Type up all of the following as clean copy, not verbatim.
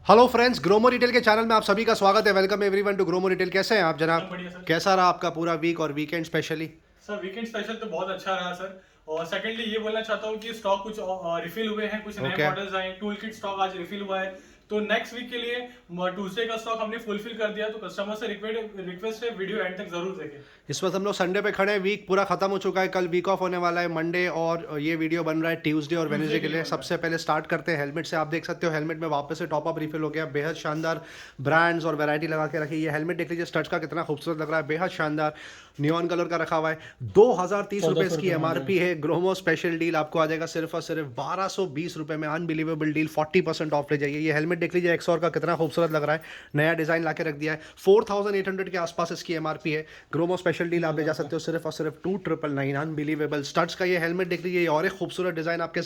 Hello friends, Gromo retail के channel में आप सभी का स्वागत है। Welcome everyone to Gromo retail. कैसे हैं आप एकदम जनाब? बढ़िया सर। कैसा रहा आपका पूरा वीक और weekend specially? Sir weekend special तो बहुत अच्छा रहा सर। और सेकंडली ये बोलना चाहता हूँ कि स्टॉक कुछ रिफिल हुए हैं, कुछ नए ओके। मॉडल्स आए हैं। टूल किट स्टॉक आज रिफिल हुआ है, तो नेक्स्ट वीक के लिए ट्यूसडे का स्टॉक हमने फुलफिल कर दिया। तो कस्टमर से रिक्वेस्ट है, वीडियो एंड तक जरूर देखें। इस वक्त हम लोग संडे पे खड़े हैं। वीक पूरा खत्म हो चुका है, कल वीक ऑफ होने वाला है मंडे, और ये वीडियो बन रहा है ट्यूसडे और ट्यूसडे वेडनेसडे के के लिए लिए। बन रहा सबसे है। पहले स्टार्ट करते हैं हेलमेट से। आप देख सकते हो हेलमेट में वापस से टॉप अप रिफिल हो गया। बेहद शानदार ब्रांड्स और वैरायटी लगा के रखी है। ये हेलमेट देख लीजिए, स्टड्स का कितना खूबसूरत लग रहा है, बेहद शानदार नियॉन कलर का रखा हुआ है। 2030 रुपये 1400 इसकी रुपये में आ एमआरपी है। ग्रोमो स्पेशल डील आपको आ जाएगा सिर्फ और सिर्फ 1220 रुपये में। अनबिलीवेबल डील, 40% ऑफ ले जाइए। ये हेलमेट देख लीजिए, एक्सॉर का कितना खूबसूरत लग रहा है, नया डिजाइन ला के रख दिया है। 4800 के आसपास इसकी एमआरपी है। ग्रोमो स्पेशल डील आप ले जा सकते हो सिर्फ और सिर्फ 2999। अनबिलीवेबल स्टड्स का ये हेलमेट देख लीजिए, ये और एक खूबसूरत डिजाइन आपके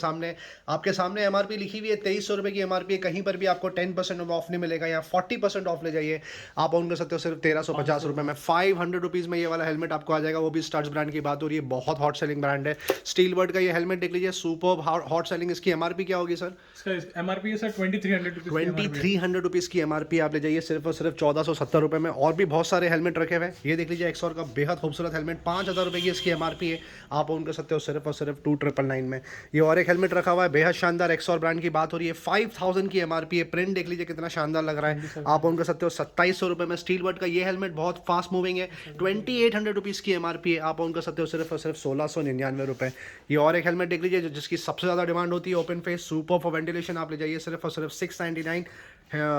सामने एमआरपी लिखी हुई है 2300 रुपये की एमआरपी है। कहीं पर भी आपको 10% ऑफ नहीं मिलेगा, या 40% ऑफ ले जाइए आप ओन कर सकते हो सिर्फ 1350 रुपये में। 500 रुपीज़ में ये वाला हेलमेट आपको आ जाएगा, वो भी स्टड्स ब्रांड की बात हो रही है। बहुत हॉट सेलिंग ब्रांड है। स्टील बर्ड का ये हेलमेट देख लीजिए, सुपर हॉट सेलिंग। इसकी एमआरपी क्या होगी सर? इसका एमआरपी है सर 2300 रुपीज की ट्वेंटी एमआरपी है। थ्री हंड्रेड रुपीज़ की एमआरपी आप ले जाइए सिर्फ और सिर्फ 1470 रुपये में। और भी बहुत सारे हेलमेट रखे हुए हैं। ये देख लीजिए एक्सॉर का बेहद खूबसूरत हेलमेट, 5000 रुपये की इसकी एमआरपी है। आप ओन कर सकते हो सिर्फ और सिर्फ 2999 में। ये और एक हेलमेट रखा हुआ है, बेहद शानदार। एक्सॉर ब्रांड की बात हो रही है, 5000 की एमआरपी है। प्रिंट देख लीजिए कितना शानदार लग रहा है। आप ओन कर सकते हो 2700 रुपये में। स्टील बर्ड का ये हेलमेट बहुत फास्ट मूविंग है, 2800 रुपीज़ की एमआरपी है। आप ओन कर सकते हो सिर्फ और सिर्फ 1699 रुपये। ये और एक हेलमेट देख लीजिए जिसकी सबसे ज़्यादा डिमांड होती है, open face super for ventilation. आप ले जाइए सिर्फ और सिर्फ 699।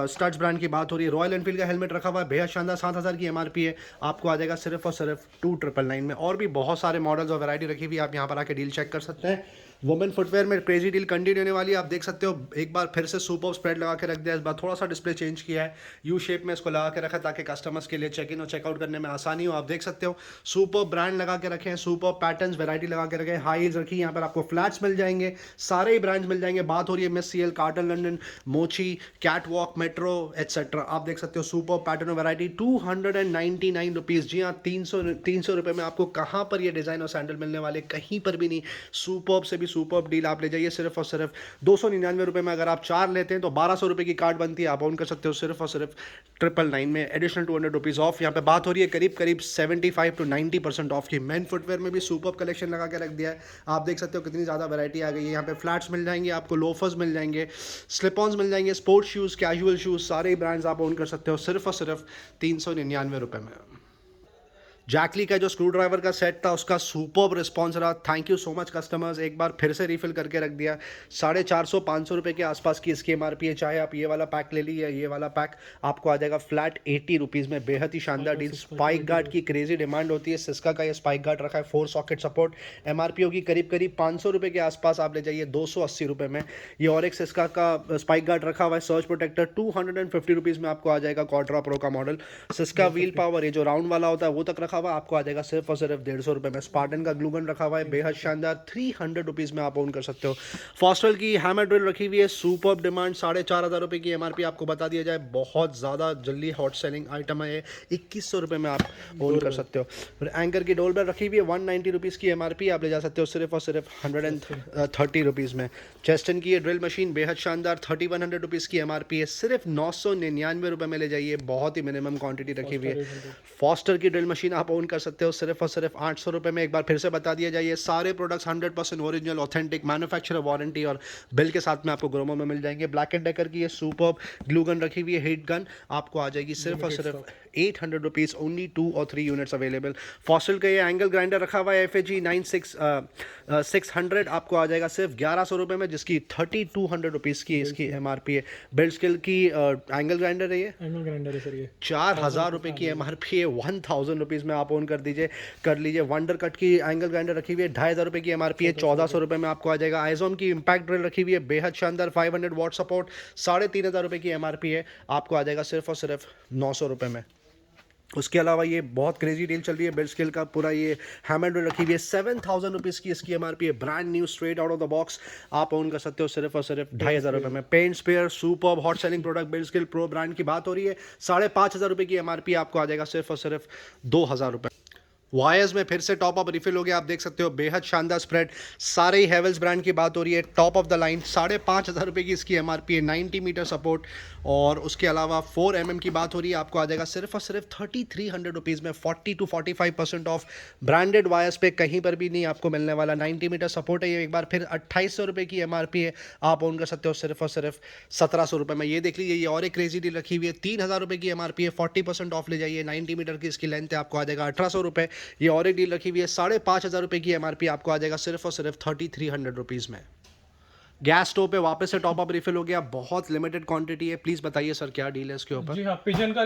स्टड्स ब्रांड की बात हो रही है। रॉयल एनफील्ड का हेलमेट रखा हुआ है, बेहद शानदार, 7000 की एमआरपी है। आपको आ जाएगा सिर्फ और सिर्फ 2999 में। और भी बहुत सारे मॉडल्स और वैरायटी रखी हुई है, आप यहाँ पर आके डील चेक कर सकते हैं। वुमेन फुटवेयर में क्रेजी डील कंटिन्यू होने वाली है। आप देख सकते हो एक बार फिर से सुपर स्प्रेड लगा के रख दिया। इस बार थोड़ा सा डिस्प्ले चेंज किया है, यू शेप में इसको लगा के रखा है ताकि कस्टमर्स के लिए चेक इन और चेकआउट करने में आसानी हो। आप देख सकते हो सुपर ब्रांड लगा के रखे हैं, सुपर पैटर्न्स वैरायटी लगा के रखे हैं। हाई हील्स रखी है, यहाँ पर आपको फ्लैट्स मिल जाएंगे, सारे ही ब्रांड्स मिल जाएंगे। बात हो रही है मिस सीएल, कार्टन लंडन, मोची, कैट वॉक, मेट्रो एक्सेट्रा। आप देख सकते हो सुपर पैटर्न वैरायटी 299 रुपीज़। जी हाँ, 300 रुपये में आपको कहाँ पर ये डिज़ाइन और सैंडल मिलने वाले, कहीं पर भी नहीं। सुपर्ब से भी सुपर्ब डील आप ले जाइए सिर्फ और सिर्फ 299 रुपये में। अगर आप 4 लेते हैं तो 1200 रुपये की कार्ड बनती है। आप ऑन कर सकते हो सिर्फ और सिर्फ 999 में। Additional 200 rupees of. यहाँ पे बात हो रही है करीब करीब 75 to 90% ऑफ की। मेन फुटवेयर में भी सुपर्ब कलेक्शन लगा के रख दिया है। आप देख सकते हो कितनी ज़्यादा वैरायटी आ गई है। यहाँ पे फ्लैट्स मिल जाएंगे आपको, लोफर्स मिल जाएंगे, स्लिप-ऑन्स मिल जाएंगे, स्पोर्ट्स शूज़, कैजुअल शूज़, सारे ही ब्रांड्स आप ओन कर सकते हो सिर्फ और सिर्फ 399 रुपये में। जैकली का जो स्क्रू ड्राइवर का सेट था उसका सुपर्ब रिस्पॉन्स रहा। Thank you so much customers, एक बार फिर से रिफिल करके रख दिया। 450-500 रुपये के आसपास की इसकी एमआरपी है। चाहे आप ये वाला पैक ले लीजिए, ये वाला पैक आपको आ जाएगा फ्लैट 80 रुपीज़ में। बेहद ही शानदार डील। स्पाइक गार्ड की क्रेजी डिमांड होती है, सिस्का का ये स्पाइक गार्ड रखा है, 4 सॉकेट सपोर्ट। एमआरपी होगी करीब करीब 500 रुपये के आसपास। आप ले जाइए 280 रुपये में। ये और एक सिस्का का स्पाइक गार्ड रखा हुआ है, सर्च प्रोटेक्टर, 250 रुपीज़ में आपको आ जाएगा। क्वाड्रा प्रो का मॉडल। सिस्का व्हील पावर, ये जो राउंड वाला होता है वो तक रखा हुआ है, आपको आ जाएगा सिर्फ और सिर्फ 150 रुपये में। स्पार्टन का ग्लूगन रखा हुआ है, बेहद शानदार, 300 रुपीज़ में आप ओन कर सकते हो। फॉस्टल की हैमर ड्रिल रखी हुई है, सुपर्ब डिमांड, 4500 रुपये की एमआरपी। आपको बता दिया जाए बहुत ज़्यादा जल्दी हॉट सेलिंग आइटम है ये। 2100 रुपये में आप ओन कर सकते हो। फिर एंकर की डोर बेल रखी हुई है, 190 रुपीज़ की एमआरपी। आप ले जा सकते हो सिर्फ और सिर्फ 130 रुपीज़ में। चेस्टन की ये ड्रिल मशीन बेहद शानदार, 3100 रुपीज़ की एमआरपी है। सिर्फ 999 रुपये में ले जाइए, बहुत ही मिनिमम क्वांटिटी रखी हुई है। फॉस्टर की ड्रिल मशीन आप ओन कर सकते हो सिर्फ और सिर्फ 800 रुपये में। एक बार फिर से बता दिया जाए, सारे products 100% original, authentic, manufacturer warranty और बिल के साथ में आपको ग्रोमो में मिल जाएंगे। ब्लैक एंड डेकर की ये सुपर्ब ग्लू गन रखी हुई है, हीट गन, आपको आ जाएगी सिर्फ और सिर्फ 800 रुपीज़। ओनली 2 और 3 यूनिट्स अवेलेबल। फॉस्टल का ये एंगल ग्राइंडर रखा हुआ है, FAG 600, आपको आ जाएगा सिर्फ 1100 रुपये में, जिसकी 3200 रुपीज़ की इसकी एमआरपी है। बिल्ड स्किल की एंगल ग्राइंडर है, ये एंगल ग्राइंडर है सर। ये 4000 रुपये की एमआरपी है। 1000 रुपीज़ में आप ओन कर लीजिए। वंडर कट की एंगल ग्राइंडर रखी हुई है, 2500 रुपये की एमआरपी है। 1400 रुपये में आपको आ जाएगा। आइजोन की इम्पैक्ट ड्रिल रखी हुई है, बेहद शानदार, 500 वॉट सपोर्ट, 3500 रुपये की एमआरपी है। आपको आ जाएगा सिर्फ और सिर्फ 900 रुपये में। उसके अलावा ये बहुत क्रेजी डील चल रही है, बिल्ड स्किल का पूरा ये हैमर ड्रिल रखी हुई है, 7000 रुपीज़ की इसकी एमआरपी है। Brand new, straight out of the box, आप ओन कर सकते हो सिर्फ और सिर्फ 2500 रुपये में। Paint spare, superb hot selling product, build skill pro brand की बात हो रही है, 5500 रुपये की एमआरपी। आपको आ जाएगा सिर्फ और सिर्फ 2000 रुपये। वायर्स में फिर से टॉप अप रिफिल हो गया, आप देख सकते हो बेहद शानदार स्प्रेड। सारे ही हैवेल्स ब्रांड की बात हो रही है, टॉप ऑफ द लाइन। 5,500 रुपये की इसकी एमआरपी है, 90 मीटर सपोर्ट। और उसके अलावा 4 mm की बात हो रही है, आपको आ जाएगा सिर्फ और सिर्फ 3,300 रुपीज़ में। 40 to 45% ऑफ ब्रांडेड वायर्स पे कहीं पर भी नहीं आपको मिलने वाला। 90 मीटर सपोर्ट है ये। एक बार फिर 2,800 रुपये की एमआरपी है, आप ओन कर सकते हो सिर्फ और सिर्फ 1,700 रुपये में। ये देख लीजिए, ये और एक क्रेजी डील रखी हुई है। 3,000 रुपये की एमआरपी है, 40% ऑफ ले जाइए। 90 मीटर की इसकी लेंथ है, आपको आ जाएगा 1,800 रुपये। ये और एक डील रखी हुई है, 5,500 रुपये की एमआरपी, आपको आ जाएगा सिर्फ और सिर्फ 3,300 रुपीज़ में। गैस स्टोव पे वापस से टॉप अप रिफिल हो गया, बहुत लिमिटेड क्वांटिटी है। प्लीज बताइए सर क्या डील है इसके ऊपर। जी हाँ, पिजन का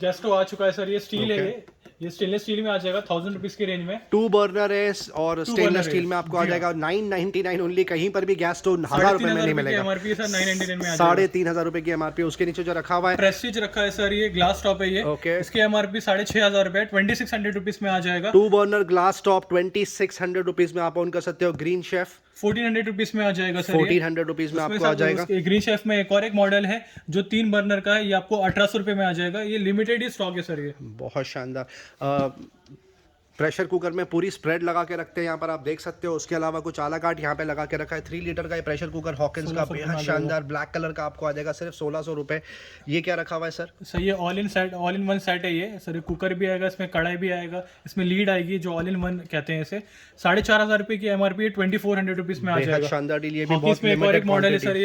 गैस स्टोव आ चुका है सर। ये स्टील है, ये स्टेनलेस स्टील में आ जाएगा 1,000 रुपीज की रेंज में। 2 बर्नर है और स्टेनलेस स्टील में आपको आ जाएगा 999 ओनली। कहीं पर भी गैस स्टोव 1,000 रुपए में नहीं मिलेगा। एमआरपी सर 999 में आ जाएगा। 3,500 रुपए की एमआरपी। उसके नीचे जो रखा हुआ है प्रेस्टीज रखा है सर, ये ग्लास टॉप है ये। ओके। इसकी एमआरपी 6,500 रुपए, 2,600 रुपीज में आ जाएगा। 2 बर्नर ग्लास टॉप 2,600 रुपीज में आप ऑन कर सकते हो। ग्रीन शेफ 1,400 रुपीज में आ जाएगा सर। 1,400 रुपीज में आपको आ जाएगा। ग्रीन शेफ में एक और एक मॉडल है जो 3 बर्नर का है, ये आपको 1,800 रुपए में आ जाएगा। ये लिमिटेड ही स्टॉक है सर। ये बहुत शानदार। प्रेशर कुकर में पूरी स्प्रेड लगा के रखते हैं, यहाँ पर आप देख सकते हो। उसके अलावा कुछ आला काट यहाँ पे लगा के रखा है। 3 लीटर का ये प्रेशर कुकर हॉकिंस का, बेहद शानदार ब्लैक कलर का, आपको आ जाएगा सिर्फ 1,600 रुपये। ये क्या रखा हुआ है सर? सर ये ऑल इन वन सेट है ये सर। कुकर भी आएगा, इसमें कढ़ाई भी आएगा, इसमें लीड आएगी जो ऑल इन वन कहते हैं इसे। 4,500 रुपये की एमआरपी, 2,400 रुपीज में आ जाएगा। शानदार डील। ये भी बहुत इसमें एक और एक मॉडल है सर।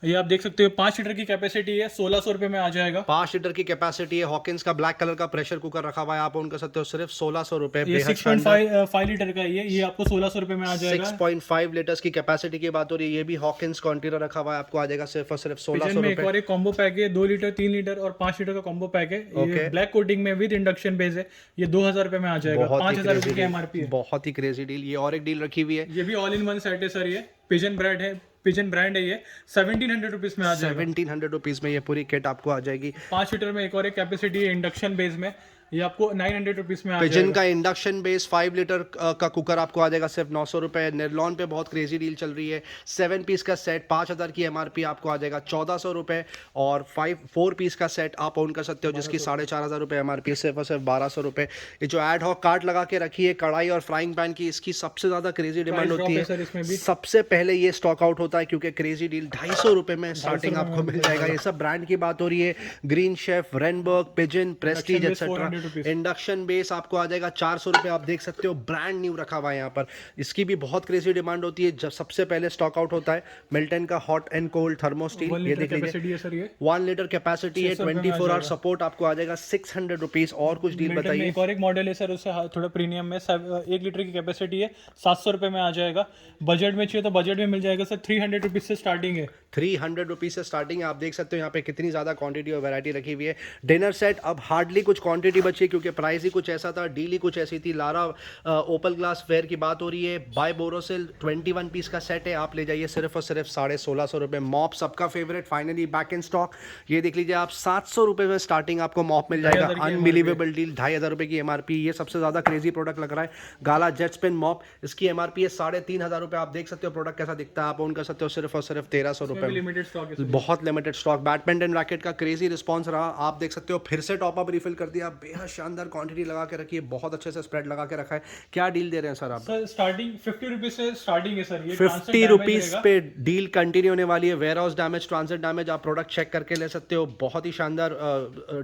ये आप देख सकते हो 5 लीटर की कैपेसिटी है, 1,600 रुपए में आ जाएगा। 5 लीटर की कैपेसिटी है। हॉकिंस का ब्लैक कलर का प्रेशर कुकर रखा हुआ है, आप ऑन कर सकते हो सिर्फ 1,600 रुपए। ये 6.5 लीटर का ये आपको 1,600 रुपए में आ जाएगा। 6.5 लीटर्स की कैपेसिटी की बात हो रही है। ये भी हॉकिंस कंटेनर रखा हुआ है, आपको आ जाएगा सिर्फ और सिर्फ 1,600 रुपए। एक और एक कॉम्बो पैक है, 2 लीटर, 3 लीटर और 5 लीटर का कॉम्बो पैक है। ये ब्लैक कोटिंग में विद इंडक्शन बेस है। ये 2,000 रुपए में आ जाएगा। 5,000 रुपए की एमआरपी है। बहुत ही क्रेजी डील। ये और एक डील रखी हुई है, ये भी ऑल इन वन सेट है सर। ये पिजन ब्रांड है ये। 1,700 रुपीज में आ जाएगा। 1,700 रुपीज में ये पूरी किट आपको आ जाएगी। 5 लीटर में एक और एक कैपेसिटी है इंडक्शन बेस में, ये आपको 900 रुपीज में आ पिजन जाएगा। का इंडक्शन बेस 5 लीटर का कुकर आपको आ जाएगा सिर्फ 900 रुपये। निर्लॉन पे बहुत क्रेजी डील चल रही है। 7 पीस का सेट 5,000 की एमआरपी, आपको आ जाएगा 1,400 रुपये। और 4 पीस का सेट आप ओन कर सकते हो जिसकी 4,500 रुपये एमआरपी, सिर्फ और सिर्फ 1,200 रुपये। ये जो एड हॉक कार्ट लगा के रखी है कढ़ाई और फ्राइंग पैन की, इसकी सबसे ज़्यादा क्रेजी डिमांड होती है। सबसे पहले ये स्टॉक आउट होता है क्योंकि क्रेजी डील 250 रुपये में स्टार्टिंग आपको मिल जाएगा। ये सब ब्रांड की बात हो रही है, green chef, Renberg, pigeon, Prestige etcetera. Induction base आपको आ जाएगा 400 रुपये। आप देख सकते हो ब्रांड न्यू रखा हुआ है यहाँ पर। इसकी भी बहुत क्रेजी डिमांड होती है, जब सबसे पहले स्टॉक आउट होता है। मिल्टन का हॉट एंड कोल्ड थर्मोस्टील, ये देख लीजिए 1 लीटर कैपेसिटी है, 24 आवर सपोर्ट, आपको आ जाएगा 600 रुपीज। और कुछ डील बताइए। एक और एक मॉडल है सर, उससे थोड़ा प्रीमियम में 1 लीटर की कैपेसिटी है, 700 रुपये में आ जाएगा। बजट में चाहिए तो बजट में मिल जाएगा सर। 300 रुपीज से स्टार्टिंग है। 300 रुपीज से स्टार्टिंग है। आप देख सकते हो यहाँ पे कितनी ज्यादा क्वांटिटी और वैरायटी रखी हुई है। डिनर सेट अब हार्डली कुछ क्वांटिटी बची है क्योंकि प्राइस ही कुछ ऐसा था, डील ही कुछ ऐसी थी। लारा ओपल ग्लास वेयर की बात हो रही है, बाय बोरोसिल 21 पीस का सेट है, आप ले जाइए सिर्फ और सिर्फ 1,650 रुपये। मॉप सबका favourite, finally back in stock. ये देख लीजिए आप 700 रुपये में स्टार्टिंग आपको मॉप मिल जाएगा। अनबिलीवेबल डील, 2,500 रुपये की एमआरपी। ये सबसे ज्यादा क्रेजी प्रोडक्ट लग रहा है, गाला जेट स्पिन मॉप। इसकी एमआरपी है 3,500 रुपये। आप देख सकते हो प्रोडक्ट कैसा दिखता है, आप ओन कर सकते हो सिर्फ और सिर्फ 1,300 रुपये। लिमिटेड स्टॉक है, बहुत लिमिटेड स्टॉक। बैडमिंटन रैकेट का क्रेजी रिस्पॉन्स रहा, आप देख सकते हो। फिर से टॉप अप रिफिल कर दिया, बेहद शानदार क्वांटिटी लगा के रखी है, बहुत अच्छे से स्प्रेड लगा के रखा है। क्या डील दे रहे हैं सर आप? सर स्टार्टिंग 50 रुपीज से स्टार्टिंग है सर। ये 50 रुपीज पे डील कंटिन्यू होने वाली है। Warehouse damage, transit damage, आप प्रोडक्ट चेक करके ले सकते हो। बहुत ही शानदार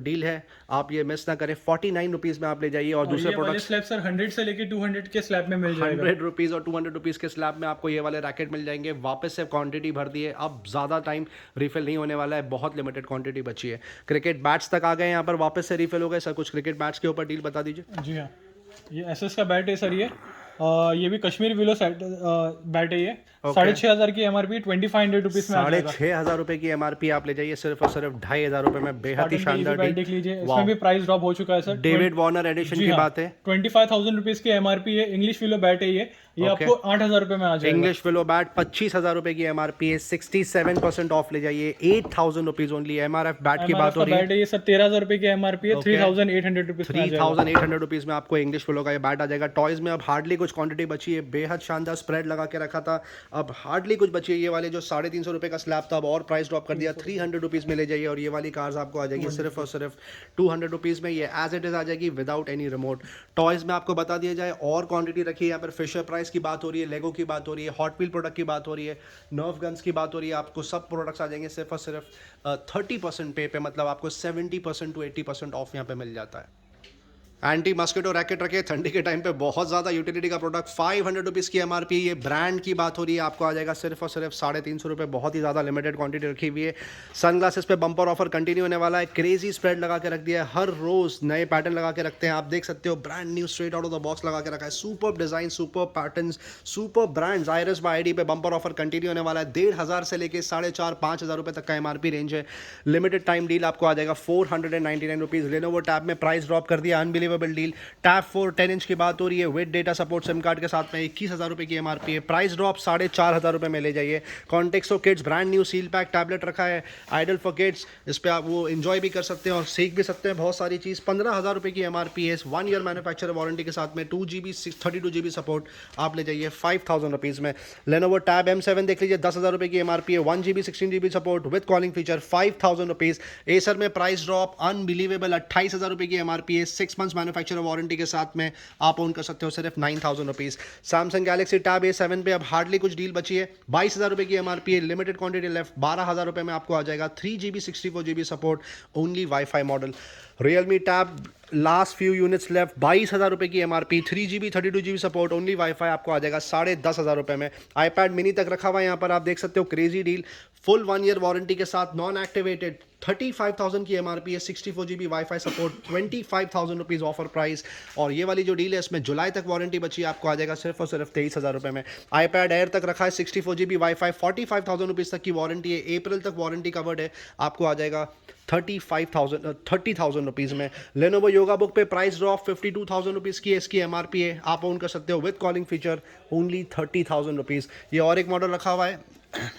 डील है, आप ये मिस ना करें। 49 रुपीज में आप ले जाइए। और दूसरे प्रोडक्ट स्लैब सर 100 से लेके 200 के स्लैब में मिल जाएगा। 100 रुपीज और 200 रुपीज के स्लैब में आपको ये वाले रैकेट मिल जाएंगे। वापस से क्वांटिटी भर दी है, अब ज्यादा टाइम रिफिल नहीं होने वाला है, बहुत लिमिटेड क्वांटिटी बची है। क्रिकेट बैट्स तक आ गए यहाँ पर, वापस से रिफिल हो गए। सर कुछ क्रिकेट बैट्स के ऊपर डील बता दीजिए। जी हाँ, ये एसएस का बैट है सर। ये भी कश्मीर विलो बैट है। ये 6,500 की एमआरपी, 2,500 रुपीज में 6,500 रुपए की एमआरपी, आप ले जाइए सिर्फ और सिर्फ 2,500 रुपए में। बेहद ही शानदार डील देख लीजिए। इसमें भी प्राइस ड्रॉप हो चुका है सर। डेविड वार्नर एडिशन की बात है। 25,000 रुपीज की एमआरपी है। इंग्लिश विलो बैट है ये, ये आपको 8,000 रुपए में आ जाएगा। इंग्लिश विलो बैट 25,000 रुपए की एमआरपी है, 67% ऑफ ले जाइए, 8,000 रुपीज ओनली। एमआरएफ बैट की बात हो रही है, बैट है ये सब 13,000 रुपए की एमआरपी है, 3,800 रुपीज में आ जाएगा। 3,800 रुपीज में आपको इंग्लिश विलो का ये बैट आ जाएगा। टॉयज में अब हार्डली कुछ क्वांटिटी बची है, बेहद शानदार स्प्रेड लगा के रखा था, अब हार्डली कुछ बची है। ये वाले जो 350 रुपए का स्लैब था अब और प्राइस ड्रॉप कर दिया, 300 रुपीज में ले जाइए। और ये वाली कार्स आपको आ जाएगी सिर्फ और सिर्फ 200 रुपीज में, ये एज इट इज आ जाएगी विदाउट एनी रिमोट। टॉयज में आपको बता दिया जाए और क्वांटिटी रखी है, यहाँ पर फिशर प्राइस की बात हो रही है, लेगो की बात हो रही है, हॉट व्हील प्रोडक्ट की बात हो रही है, नर्व गन्स की बात हो रही है। आपको सब प्रोडक्ट्स आ जाएंगे सिर्फ और सिर्फ 30% पे मतलब आपको 70% to 80% ऑफ यहाँ पे मिल जाता है। एंटी मस्किटो रैकेट रखे ठंडी के टाइम पे, बहुत ज़्यादा यूटिलिटी का प्रोडक्ट, 500 रुपीज़ की एमआरपी। ये ब्रांड की बात हो रही है, आपको आ जाएगा सिर्फ और सिर्फ 350 रुपये, बहुत ही ज़्यादा लिमिटेड क्वांटिटी रखी हुई है। सनग्लासेस पे बम्पर ऑफर कंटिन्यू होने वाला है, क्रेजी स्प्रेड लगा के रख दिया है, हर रोज़ नए पैटर्न लगा के रखते हैं। आप देख सकते हो brand new straight out of the box लगा के रखा है, super design, super patterns, super brands. आयरस बाय आईडी पे बम्पर ऑफर कंटिन्यू होने वाला है, 1,500 से लेकर 4,500-5,000 रुपये तक का एमआरपी रेंज है। लिमिटेड टाइम डील आपको आ जाएगा 499 रुपीज़। लेनोवो टैब में प्राइस ड्रॉप कर दिया, अनबिलीवेबल डील। टैब 4 10 इंच की बात हो रही है with data support SIM card के साथ में, 21,000 रुपये की एमआरपी है। प्राइस ड्रॉप 4,500 रुपये में ले जाइए। Contexo kids brand new seal pack tablet रखा है, आइडल फॉर किड्स, इस पर आप वो इन्जॉय भी कर सकते हैं और सीख भी सकते हैं बहुत सारी चीज़। 15,000 रुपये की एमआरपी है, 1 ईयर मैन्युफैक्चर वारंटी के साथ में, 2 GB 32 GB सपोर्ट आप ले जाइए 5,000 रुपीज़ में। लेनोवो टैब M7 देख लीजिए, 10,000 रुपये की एमआरपी है, 1 GB 16 GB support with calling feature, 5,000 rupees. Acer में प्राइस ड्रॉप अनबिलीवेबल, 28,000 रुपये की एमआरपी है, 6 मंथ्स मैन्युफैक्चर वारंटी के साथ में आप ओन कर सकते हो सिर्फ 9,000 rupees. Samsung Galaxy tab A7 पे अब हार्डली कुछ डील बची है, 22,000 रुपये की एमआरपी है, लिमिटेड क्वांटिटी लेफ्ट, 12,000 रुपये में आपको आ जाएगा, 3 GB 64 GB support, only wifi model. Realme tab last few units left, 22,000 रुपये की MRP, 3 GB 32 GB support, only wifi आपको आ जाएगा 10,500 रुपये में। आईपैड मिनी तक रखा हुआ है यहाँ पर, आप देख सकते हो crazy deal, full 1 year warranty के साथ, नॉन एक्टिवेटेड, 35,000 की एमआरपी है, 64 GB wifi support, 25,000 rupees offer price. और ये वाली जो डील है इसमें जुलाई तक वारंटी बची है, आपको आ जाएगा सिर्फ और सिर्फ 23,000 रुपये में। आईपैड एयर तक रखा है, 64 GB वाईफाई, 45,000 रुपीज़ तक की वारंटी है, अप्रैल तक वारंटी कवर्ड है, आपको आ जाएगा 30,000 रुपीज़ में। लेनोवो योगा बुक पे प्राइस ड्रॉप, 52,000 रुपीज़ की इसकी एमआरपी है, आप ओन कर सकते हो with calling feature, only 30,000 rupees. ये और एक मॉडल रखा हुआ है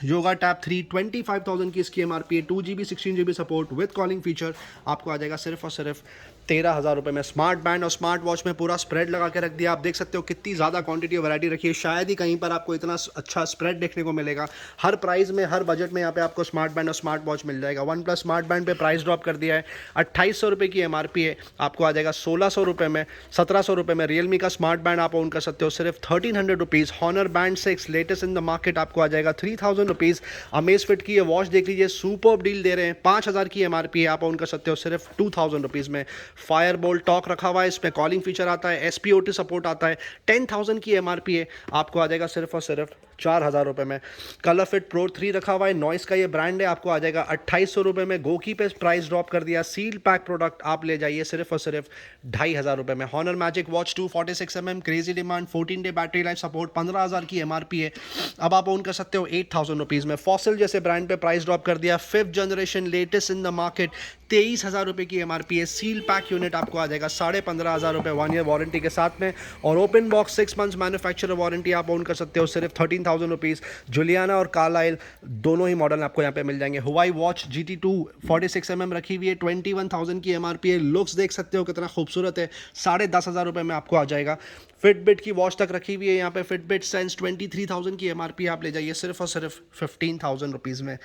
योगा टैब 3, 25,000 की इसकी एमआरपी है, 2 GB 16 GB support with calling feature, आपको आ जाएगा सिर्फ और सिर्फ 13,000 रुपये में। स्मार्ट बैंड और स्मार्ट वॉच में पूरा स्प्रेड लगा के रख दिया, आप देख सकते हो कितनी ज़्यादा क्वांटिटी और वैरायटी रखी है, शायद ही कहीं पर आपको इतना अच्छा स्प्रेड देखने को मिलेगा। हर प्राइस में, हर बजट में यहाँ पे आपको स्मार्ट बैंड और स्मार्ट वॉच मिल जाएगा। वन प्लस स्मार्ट बैंड पे प्राइस ड्रॉप कर दिया है, 2,800 रुपये की एमआरपी है, आपको आ जाएगा 1,600 रुपये में, 1,700 रुपये में। रियलमी का स्मार्ट बैंड आप ओन कर सकते हो सिर्फ 1,300 rupees. Honor band 6 latest in the market आपको आ जाएगा 3,000 रुपीज़। अमेज़फिट की ये वॉच देख लीजिए, सुपर डील दे रहे हैं, 5,000 की एमआरपी है, आप ओन कर सकते हो सिर्फ 2,000 रुपीज़ में। फायरबोल्ट टॉक रखा हुआ है, इसमें कॉलिंग फीचर आता है, SPOT सपोर्ट आता है, 10,000 की एमआरपी है, आपको आ जाएगा सिर्फ और सिर्फ 4,000 रुपये में। कलर फिट प्रो 3 रखा हुआ है, नॉइस का ये ब्रांड है, आपको आ जाएगा 2,800 रुपये में। गोकी पे प्राइस ड्रॉप कर दिया, सील पैक प्रोडक्ट आप ले जाइए सिर्फ और सिर्फ 2,500 रुपये में। Honor magic watch 2 46mm, crazy demand, 14 day battery life support, 15,000 की एमआरपी है, अब आप ओन कर सकते हो 8,000 रुपीज़ में। फॉसिल जैसे ब्रांड पे प्राइस ड्रॉप कर दिया, 5th generation latest in the market, 23,000 रुपये की एमआरपी है, सील पैक यूनिट आपको आ जाएगा 15,500 रुपये, 1 ईयर वारंटी के साथ में। और open box 6 months manufacturer warranty आप ओन कर सकते हो सिर्फ 13,000 रुपीज़। जुलियाना और कार्लाइल दोनों ही मॉडल आपको यहाँ पे मिल जाएंगे। हुआई वॉच GT2 46mm रखी हुई है, 21,000 की एमआरपी है, लुक्स देख सकते हो कितना खूबसूरत है, 10,500 रुपये में आपको आ जाएगा। फिटबिट की वॉच तक रखी हुई है यहाँ पे, फिटबिट सेंस 23,000 की एमआरपी आप ले जाइए सिर्फ और सिर्फ 15,000 रुपीज़ में।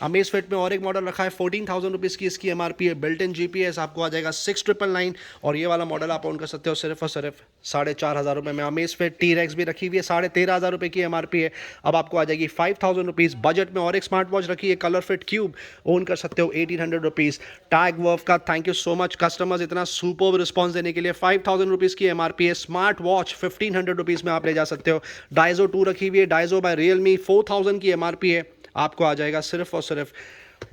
अमेज़फिट में और एक मॉडल रखा है, 14,000 रुपीज़ की इसकी एमआरपी है, बिल्ट इन GPS आपको आ जाएगा 6,999, और ये वाला मॉडल आप ओन कर सकते हो सिर्फ और सिर्फ 4,500 रुपये में। अमेज़फिट T-Rex भी रखी हुई है, 13,500 रुपये की एमआरपी है, अब आपको आ जाएगी 5,000 रुपीज़। बजट में और एक स्मार्ट वॉच रखी है, कलर फिट क्यूब, ओन कर सकते हो 1,800 रुपीज़। टैग वर्व का thank you so much customers इतना सुपर रिस्पॉन्स देने के लिए, 5,000 रुपीज़ की एमआरपी है। स्मार्ट वॉच 1,500 रुपीज़ में आप ले जा सकते हो। डाइजो 2 रखी हुई है, डाइजो बाय रियलमी, 4,000 की एमआरपी है, आपको आ जाएगा सिर्फ और सिर्फ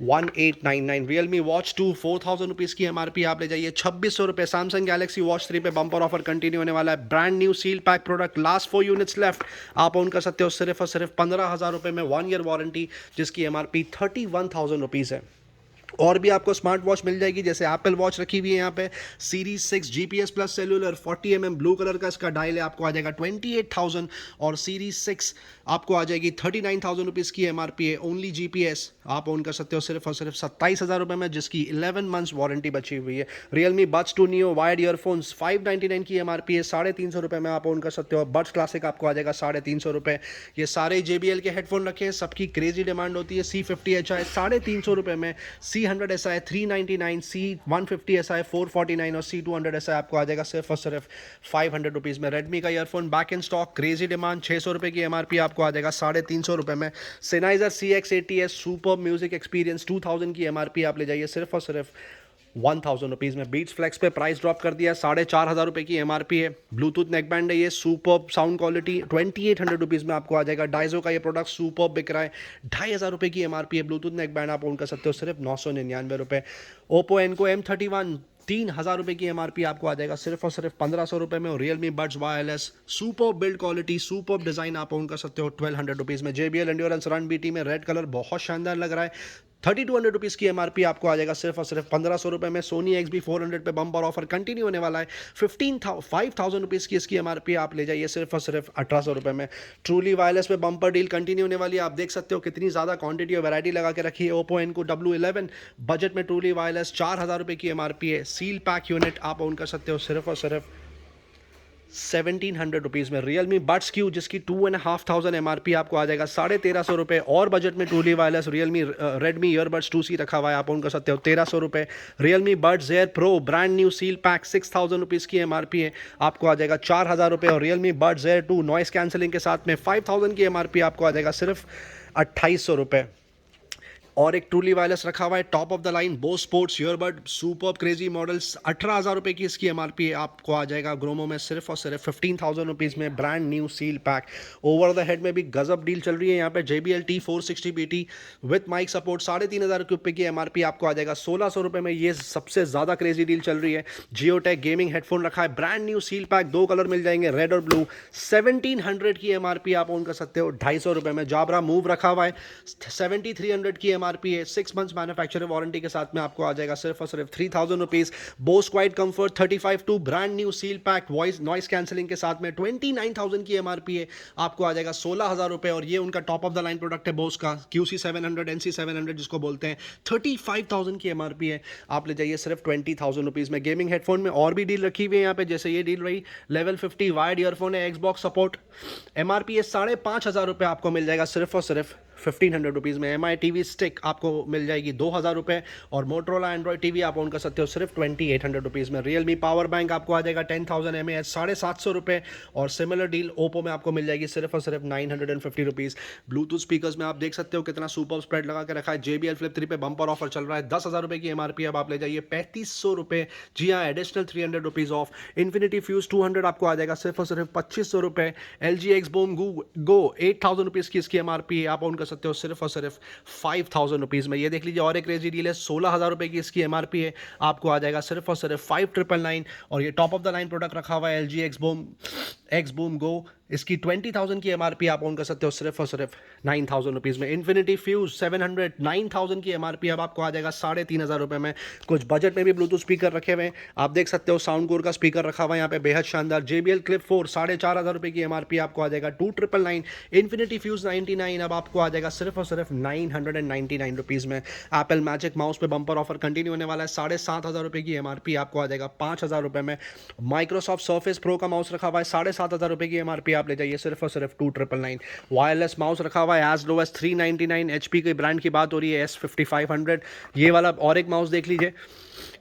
1,899। रियलमी वॉच 2 4,000 रुपीज़ की एमआरपी आप ले जाइए 2,600 रुपये। सैमसंग गैलेक्सी वॉच 3 पे बम्पर ऑफर कंटिन्यू होने वाला है, brand new seal pack product, last 4 units left, आप ओन कर सकते हो सिर्फ और सिर्फ 15,000 रुपये में, 1 ईयर वारंटी, जिसकी एमआरपी 31,000 रुपीज़ है। और भी आपको स्मार्ट वॉच मिल जाएगी, जैसे एप्पल वॉच रखी हुई है यहाँ पे, series 6 GPS plus cellular 40 blue colour का इसका डायल है, आपको आ जाएगा 28,000। और सीरीज 6 आपको आ जाएगी 39,000 रुपीज़ की MRP है। ओनली GPS आप ऑन कर सकते हो सिर्फ और सिर्फ 27,000 रुपये में, जिसकी 11 मंथ्स वारंटी बची हुई है। Realme buds 2 neo wired earphones 599 की MRP है, 350 रुपये में आप ऑन कर सकते हो। बड्स क्लासिक आपको आ जाएगा 350 रुपये। ये सारे JBL के हेडफोन रखे हैं, सबकी क्रेजी डिमांड होती है। C50HI 350 रुपये में, C100SI 399, C150SI 449 और C200SI आपको आ जाएगा सिर्फ और सिर्फ 500 रुपीज़ में। रेडमी का earphone back in stock, crazy demand, 600 रुपये की MRP आपको आ जाएगा 350 रुपये में। Sennheiser CX80S super music experience 2000 की MRP आप ले जाइए सिर्फ और सिर्फ 1000 रुपीज़ में। बीट्स फ्लेक्स पे प्राइस ड्रॉप कर दिया, 4,500 रुपये की MRP है। ब्लूटूथ नेक बैंड है ये, सुपर साउंड क्वालिटी, 2800 रुपीज़ में आपको आ जाएगा। डाइजो का ये प्रोडक्ट सुपर बिक रहा है, 2,500 रुपये की MRP है। ब्लूटूथ नेक बैंड आप ऑन कर सकते हो सिर्फ 999 रुपये। ओप्पो एनको M31 3,000 रुपये की MRP आपको आ जाएगा सिर्फ और सिर्फ 1,500 रुपये में। और Realme buds wireless super build quality, super design आप ऑन कर सकते हो 1,200 रुपीज़ में। JBL एंड्योरेंस रन BT में रेड कलर बहुत शानदार लग रहा है, 3,200 रुपीज़ की MRP आपको आ जाएगा सिर्फ और सिर्फ 1,500 रुपये में। सोनी XB400 पे बम्पर ऑफर कंटिन्यू होने वाला है, 5,000 रुपीज़ की इसकी MRP आप ले जाइए सिर्फ और सिर्फ 1,800 रुपये में। ट्रूली वायरलेस पे बम्पर डील कंटिन्यू होने वाली है, आप देख सकते हो कितनी ज़्यादा क्वांटिटी और वैरायटी लगा के रखी है। ओप्पो इनको W11 बजट में ट्रूली वायरलेस 4,000 रुपये की MRP है। सील पैक यूनिट आप ऑन कर सकते हो सिर्फ और सिर्फ 1,700 रुपीज़ में। रियलमी बड्स क्यू जिसकी 2,500 MRP आपको आ जाएगा 1,350 रुपये। और बजट में truly wireless Realme Redmi earbuds 2C रखा हुआ है, आप ऑन कर सकते हो 1,300 रुपये। Realme buds air pro brand new seal pack 6,000 rupees की MRP है, आपको आ जाएगा 4,000 रुपये। और Realme buds air 2 noise cancelling के साथ में 5,000 की MRP आपको आ जाएगा सिर्फ 2,800 रुपये। और एक ट्रूली वायरलेस रखा हुआ है top of the line Bose sports earbud super crazy models, 18,000 रुपये की इसकी MRP है, आपको आ जाएगा ग्रोमो में सिर्फ और सिर्फ 15,000 रुपीज़ में। Brand new seal pack. Over the head में भी गजब डील चल रही है यहाँ पे। JBL T460 BT with mic support 3,500 रुपये की MRP आपको आ जाएगा 1,600 रुपये में। ये सबसे ज़्यादा क्रेजी डील चल रही है। जियोटेक गेमिंग हेडफोन रखा है, brand new seal pack, 2 colour मिल जाएंगे रेड और ब्लू, 1,700 की MRP आप ऑन कर सकते हो 250 रुपये में। जाबरा मूव रखा हुआ है, 7,300 की MRP है, 6 मंथ्स मैन्युफैक्चरर वारंटी के साथ में आपको आ जाएगा सिर्फ और सिर्फ 3,000 rupees. Bose quiet comfort 35-2 brand new seal pack voice noise cancelling के साथ में 29,000 की MRP है, आपको आ जाएगा 16,000 रुपये। और ये उनका top of the line product है बोस का QC700 NC700 जिसको बोलते हैं, 35,000 की MRP है, आप ले जाइए सिर्फ 20,000 रुपीज़ में। गेमिंग हेडफोन में और भी डील रखी हुई है यहाँ पे, जैसे ये डील रही लेवल 50 वायर्ड ईयरफोन है, Xbox सपोर्ट, MRP है 5,500 रुपये, आपको मिल जाएगा सिर्फ और सिर्फ 1,500 रुपीज़ में। MI TV स्टिक आपको मिल जाएगी 2,000 रुपये। और मोटरोला एंड्रॉइड TV आप ऑन कर सकते हो सिर्फ 2,800 रुपीज़ में। रियलमी पावर बैंक आपको आ जाएगा 10,000 mAh 750 रुपये। और सिमिलर डील ओप्पो में आपको मिल जाएगी सिर्फ और सिर्फ 950 रुपीज़। ब्लूटूथ स्पीकर्स में आप देख सकते हो कितना सुपर स्प्रेड लगा के रखा है। JBL Flip 3 पे बम्पर ऑफर चल रहा है, 10,000 रुपये की MRP, अब आप ले जाइए 3,500 रुपये। जी हाँ, additional 300 rupees of. Infinity fuse 200 आपको आ जाएगा सिर्फ और सिर्फ 2,500 रुपये। LG X Boom Go 8,000 rupees की इसकी MRP आप ऑन कर सकते हो सिर्फ और सिर्फ 5,000 रुपीज़ में। ये देख लीजिए और एक क्रेजी डील है, 16,000 रुपये की इसकी MRP है, आपको आ जाएगा सिर्फ और सिर्फ 5,999। और ये top of the line product रखा हुआ है LG X Boom Go, इसकी 20,000 की MRP आप ऑन कर सकते हो सिर्फ और सिर्फ 9,000 रुपीज़ में। इन्फिनिटी फ्यूज 700 9,000 की MRP अब आपको आ जाएगा 3,500 रुपये में। कुछ बजट में भी ब्लूटूथ स्पीकर रखे हुए हैं, आप देख सकते हो साउंड कोर का स्पीकर रखा हुआ है यहाँ पे बेहद शानदार। JBL Clip 4 4,500 रुपये की MRP आपको आ जाएगा 2,999। इन्फिनिटी फ्यूज 99 अब आपको आ जाएगा सिर्फ और सिर्फ 999 रुपीज़ में। एप्पल मैजिक माउस पे बम्पर ऑफर कंटिन्यू होने वाला है, 7,500 रुपये की MRP आपको आ जाएगा 5,000 रुपये में। माइक्रोसॉफ्ट सर्फेस प्रो का माउस रखा हुआ है, 7,500 रुपये की MRP आप ले जाइए सिर्फ और सिर्फ 2,999। वायरलेस माउस रखा हुआ है एज लो एज 399। HP के ब्रांड की बात हो रही है S5500, ये वाला। और एक माउस देख लीजिए,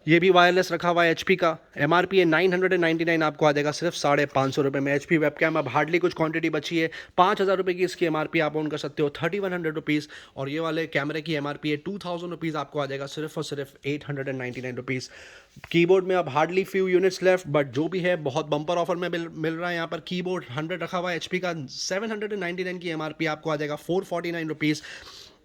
ये भी वायरलेस रखा हुआ है HP का, MRP है 999, आपको आ जाएगा सिर्फ 550 रुपये में। HP वेबकैम अब हार्डली कुछ क्वांटिटी बची है, 5,000 रुपये की इसकी MRP आप ऑन कर सकते हो 3,100 रुपीज़। और ये वाले कैमरे की MRP है 2,000 रुपीज़, आपको आ जाएगा सिर्फ और सिर्फ 899 रुपीज़। कीबोर्ड में अब hardly few units left, but जो भी है बहुत बम्पर ऑफर में मिल रहा है यहाँ पर। कीबोर्ड 100 रखा हुआ है HP का, 799 की MRP आपको आ जाएगा 449 रुपीज़।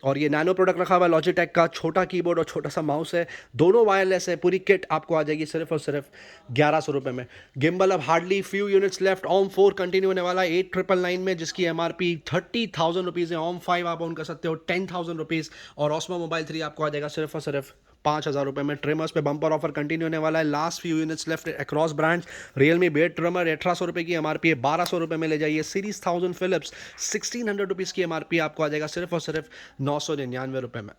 और ये नैनो प्रोडक्ट रखा हुआ है लॉजिटेक का, छोटा कीबोर्ड और छोटा सा माउस है, दोनों वायरलेस है, पूरी किट आपको आ जाएगी सिर्फ और सिर्फ 1,100 रुपये में। गिम्बल अब hardly few units left, OM 4 continue होने वाला है 8,999 में, जिसकी MRP 30,000 रुपीज़ है। OM 5 आप ऑन कर सकते हो 10,000 रुपीज़। और Osmo Mobile 3 आपको आ जाएगा सिर्फ और सिर्फ 5,000 रुपये में। ट्रिमर्स पे बम्पर ऑफर कंटिन्यू होने वाला है, last few units left across brands. Realme bed trimmer 1800 रुपये की एमआरपी है, 1200 रुपये में ले जाइए। सीरीज 1000 फिलिप्स 1600 रुपीज़ की एमआरपी आपको आ जाएगा सिर्फ और सिर्फ 999 रुपये में।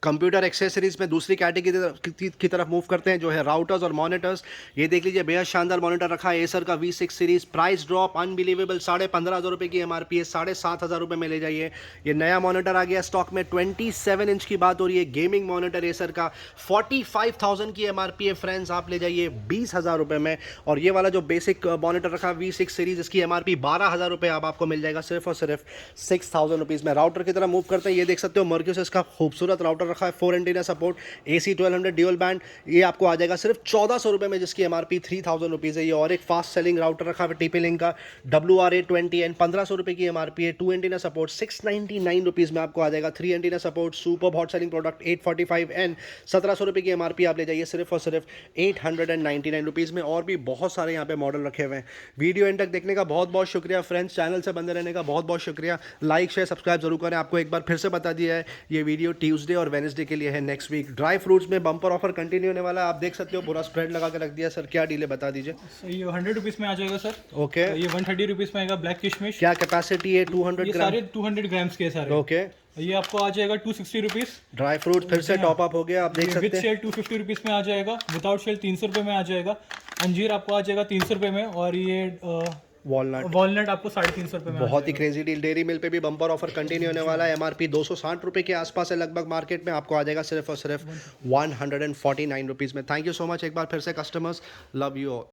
कंप्यूटर एक्सेसरीज में दूसरी कैटेगरी की तरफ मूव करते हैं, जो है राउटर्स और मॉनिटर्स। ये देख लीजिए, बेहद शानदार मॉनिटर रखा है एसर का V6 series. Price drop unbelievable, 15,500 की एमआरपी है, 7,500 में ले जाइए। ये नया मॉनिटर आ गया स्टॉक में, 27 इंच की बात हो रही है। गेमिंग मॉनिटर एसर का 45,000 की एमआरपी है फ्रेंड्स, आप ले जाइए 20,000 में। और ये वाला जो बेसिक मॉनिटर रखा है V6 सीरीज, इसकी एमआरपी 12,000 अब आपको मिल जाएगा सिर्फ और सिर्फ 6,000 रुपीज़ में। राउटर की तरफ मूव करते हैं, ये देख सकते हो मर्क्यूसिस का खूबसूरत राउटर रखा है, 4 antenna support, AC 1200 dual band. ये आपको आ जाएगा सिर्फ 1,400 में, जिसकी एमआरपी 3,000 रुपीज़ है। ये और एक फास्ट सेलिंग राउटर रखा है TP-Link का WRA20N, 1500 रुपये की एमआरपी है। 2 एंटीना सपोर्ट 699 रुपीज़ में आपको आ जाएगा। 3 antenna support super hot selling product 845N, 1700 रुपये की एमआरपी आप ले जाइए सिर्फ और सिर्फ 899 रुपीज़ में। और भी बहुत सारे यहाँ पे मॉडल रखे हुए हैं। वीडियो एंड तक देखने का बहुत बहुत शुक्रिया फ्रेंड्स, चैनल से बंदे रहने का बहुत बहुत शुक्रिया। लाइक शेयर सब्सक्राइब जरूर करें। आपको एक बार फिर से बता दिया है, ये वीडियो ट्यूसडे और वेडनेसडे के लिए है। नेक्स्ट वीक ड्राई फ्रूट्स में बम्पर ऑफर कंटिन्यू होने वाला है, आप देख सकते हो पूरा स्प्रेड लगा के रख दिया। सर क्या डील है बता दीजिए। ये 100 रुपीज़ में आ जाएगा सर। ओके, ये 130 रुपीज़ में आएगा ब्लैक किशमिश। क्या कैपेसिटी है? 200 ये ग्राम, सारे 200 ग्राम्स के सारे। ओके। ये आपको आ जाएगा 260 रुपीज़। ड्राई फ्रूट फिर से टॉप अप हो गया, आप देख विद सकते हैं। शेल 250 रुपीज़ में आ जाएगा, विदाउट शेल 300 रुपये में आ जाएगा। अंजीर आपको आ जाएगा 300 रुपये में, और ये वॉलनट आपको 350 रुपये में। बहुत ही क्रेजी डील। डेयरी मिल्क पे भी बम्पर ऑफर कंटिन्यू होने वाला है। एमआरपी 260 रुपये के आसपास है लगभग मार्केट में, आपको आ जाएगा सिर्फ और सिर्फ 149 रुपीज़ में। थैंक यू सो मच एक बार फिर से कस्टमर्स, लव यू ऑल।